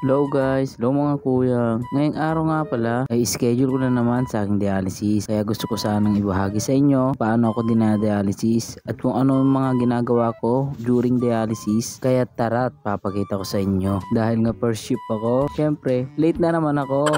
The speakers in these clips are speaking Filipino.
Hello guys, hello mga kuya. Ngayong araw nga pala ay schedule ko na naman sa aking dialysis. Kaya gusto ko sanang ibahagi sa inyo paano ako dinadialysis at kung ano yung mga ginagawa ko during dialysis. Kaya tara at papakita ko sa inyo. Dahil nga first shift ako, syempre late na naman ako.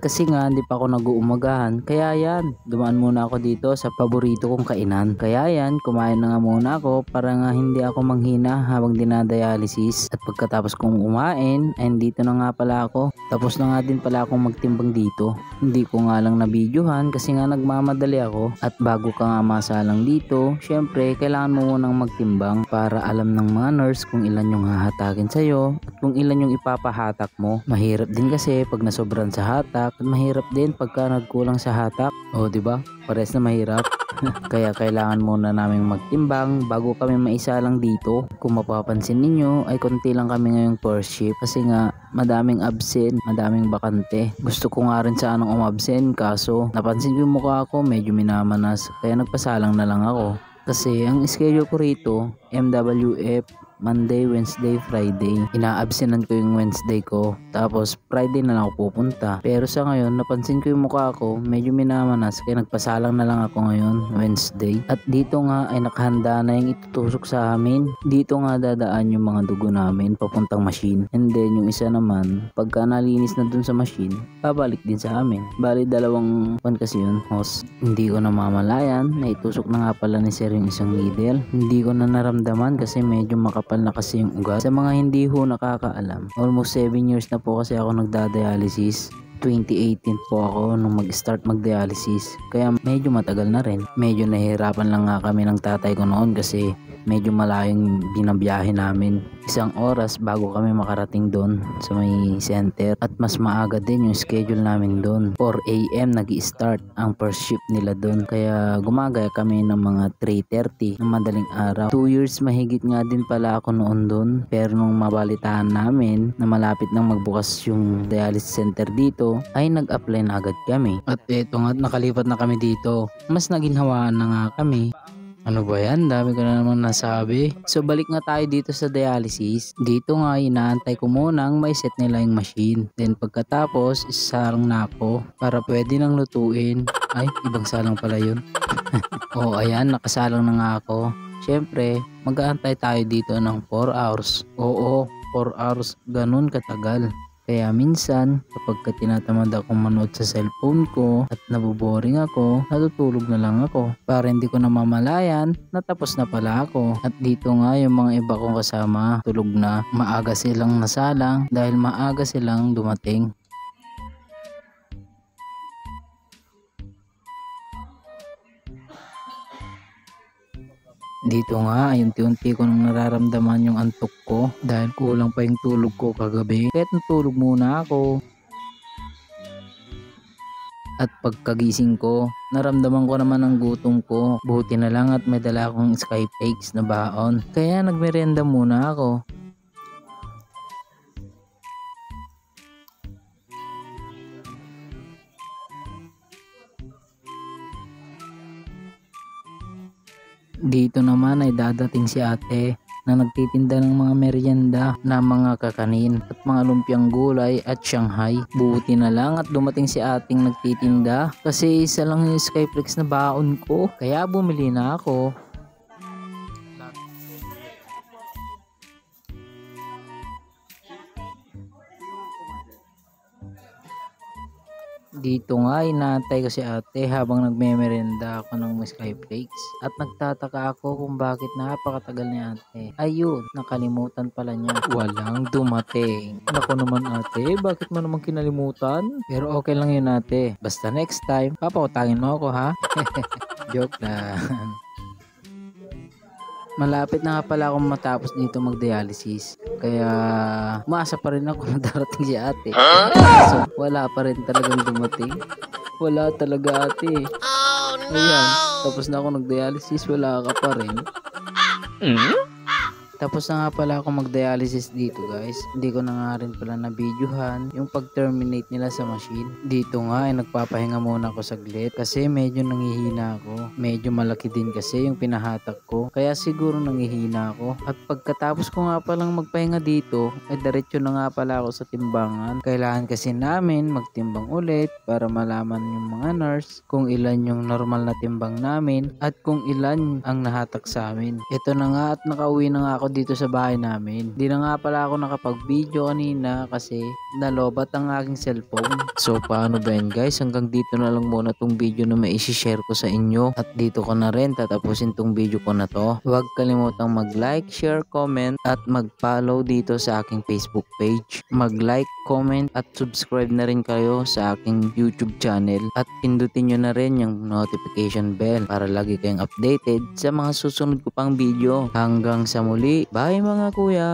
Kasi nga hindi pa ako nag-uumagahan. Kaya yan, dumaan muna ako dito sa paborito kong kainan. Kaya yan, kumain na nga muna ako para nga hindi ako manghina habang dinadialysis. At pagkatapos kong kumain, ay dito na nga pala ako. Tapos na nga din pala akong magtimbang dito. Hindi ko nga lang na-videohan kasi nga nagmamadali ako. At bago ka nga masalang dito, syempre kailangan mo munang magtimbang para alam ng mga nurse kung ilan yung hahatagin sa'yo at kung ilan yung ipapahatak mo. Mahirap din kasi pag nasobran sa hatak at mahirap din pagka nagkulang sa hatak. O diba? Pares na mahirap. Kaya kailangan muna naming magtimbang bago kami maisalang dito. Kung mapapansin ninyo ay konti lang kami ngayong first shift kasi nga madaming absent, madaming bakante. Gusto ko nga rin sanang umabsent kaso napansin ko yung mukha ko medyo minamanas kaya nagpasalang na lang ako. Kasi ang schedule ko rito MWF Monday, Wednesday, Friday. Ina-absenan ko yung Wednesday ko. Tapos Friday na lang ako pupunta. Pero sa ngayon, napansin ko yung mukha ko medyo minamanas. Kaya nagpasalang na lang ako ngayon, Wednesday. At dito nga ay nakahanda na yung itutusok sa amin. Dito nga dadaan yung mga dugo namin papuntang machine. And then yung isa naman, pagka nalinis na dun sa machine, babalik din sa amin. Bali dalawang pan kasi yun, host. Hindi ko namamalayan na itusok na nga pala ni sir yung isang needle. Hindi ko na naramdaman kasi medyo makapal na kasi yung ugat. Sa mga hindi ho nakakaalam, almost 7 years na po kasi ako nagda-dialysis. 2018 po ako nung mag-start mag-dialysis. Kaya medyo matagal na rin. Medyo nahihirapan lang nga kami ng tatay ko noon kasi medyo malayong binabiyahe namin. 1 oras bago kami makarating doon sa may center. At mas maaga din yung schedule namin doon. 4 AM nag-i-start ang first shift nila doon. Kaya gumagaya kami ng mga 3:30 ng madaling araw. 2 years mahigit nga din pala ako noon doon. Pero nung mabalitaan namin na malapit nang magbukas yung dialysis center dito, ay nag-apply na agad kami. At eto nga, nakalipat na kami dito. Mas naginhawaan na nga kami. Ano ba yan? Dami ko na naman nasabi. So balik nga tayo dito sa dialysis. Dito nga inaantay ko munang may set nila yung machine. Then pagkatapos isasalang na ako para pwede nang lutuin. Ay, ibang salang pala yun. Oh, ayan, nakasalang na nga ako. Syempre, mag-aantay tayo dito ng 4 hours. Oo, 4 hours. Ganun katagal. Kaya minsan, kapag tinatamad akong manood sa cellphone ko at naboboring ako, natutulog na lang ako. Para hindi ko namamalayan, natapos na pala ako. At dito nga yung mga iba kong kasama, tulog na. Maaga silang nasalang dahil maaga silang dumating. Dito nga ay unti-unti ko nang nararamdaman yung antok ko dahil kulang pa yung tulog ko kagabi. Kahit natulog muna ako. At pagkagising ko, naramdaman ko naman ang gutom ko. Buti na lang at may dala akong Skyflakes na baon. Kaya nagmerienda muna ako. Dito naman ay dadating si ate na nagtitinda ng mga merienda na mga kakanin at mga lumpiang gulay at Shanghai. Buti na lang at dumating si ating nagtitinda kasi isa lang yung Skyflex na baon ko kaya bumili na ako. Dito nga inaantay ko si ate habang nagmemerenda ako ng Skyflakes at nagtataka ako kung bakit napakatagal ni ate. Ayun, nakalimutan pala niya. Walang dumating. Naku naman ate, bakit mo naman kinalimutan? Pero okay lang yun ate. Basta next time, papautangin mo ako ha? Joke lang. Malapit na nga pala akong matapos dito mag-dialysis. Kaya umaasa pa rin ako na darating si ate. So wala pa rin talagang dumating. Wala talaga ate. Ayan, tapos na ako nag-dialysis, wala ka pa rin. Tapos na nga pala ako mag-dialysis dito guys. Hindi ko na nga rin pala na-videohan yung pag-terminate nila sa machine. Dito nga ay nagpapahinga muna ako saglit kasi medyo nangihina ako. Medyo malaki din kasi yung pinahatak ko. Kaya siguro nangihina ako. At pagkatapos ko nga palang magpahinga dito, ay diretso na nga pala ako sa timbangan. Kailangan kasi namin magtimbang ulit para malaman yung mga nurse kung ilan yung normal na timbang namin at kung ilan ang nahatak sa amin. Ito na nga at nakauwi na nga ako dito sa bahay namin. Di na nga pala ako nakapag-video kanina kasi nalobat ang aking cellphone. So paano ba yan guys? Hanggang dito na lang muna tong video na may isi-share ko sa inyo. At dito ko na rin tatapusin tong video ko na to. Huwag kalimutang mag-like, share, comment at mag-follow dito sa aking Facebook page. Mag-like, comment at subscribe na rin kayo sa aking YouTube channel. At pindutin nyo na rin yung notification bell para lagi kayong updated sa mga susunod ko pang video. Hanggang sa muli. Bye mga kuya!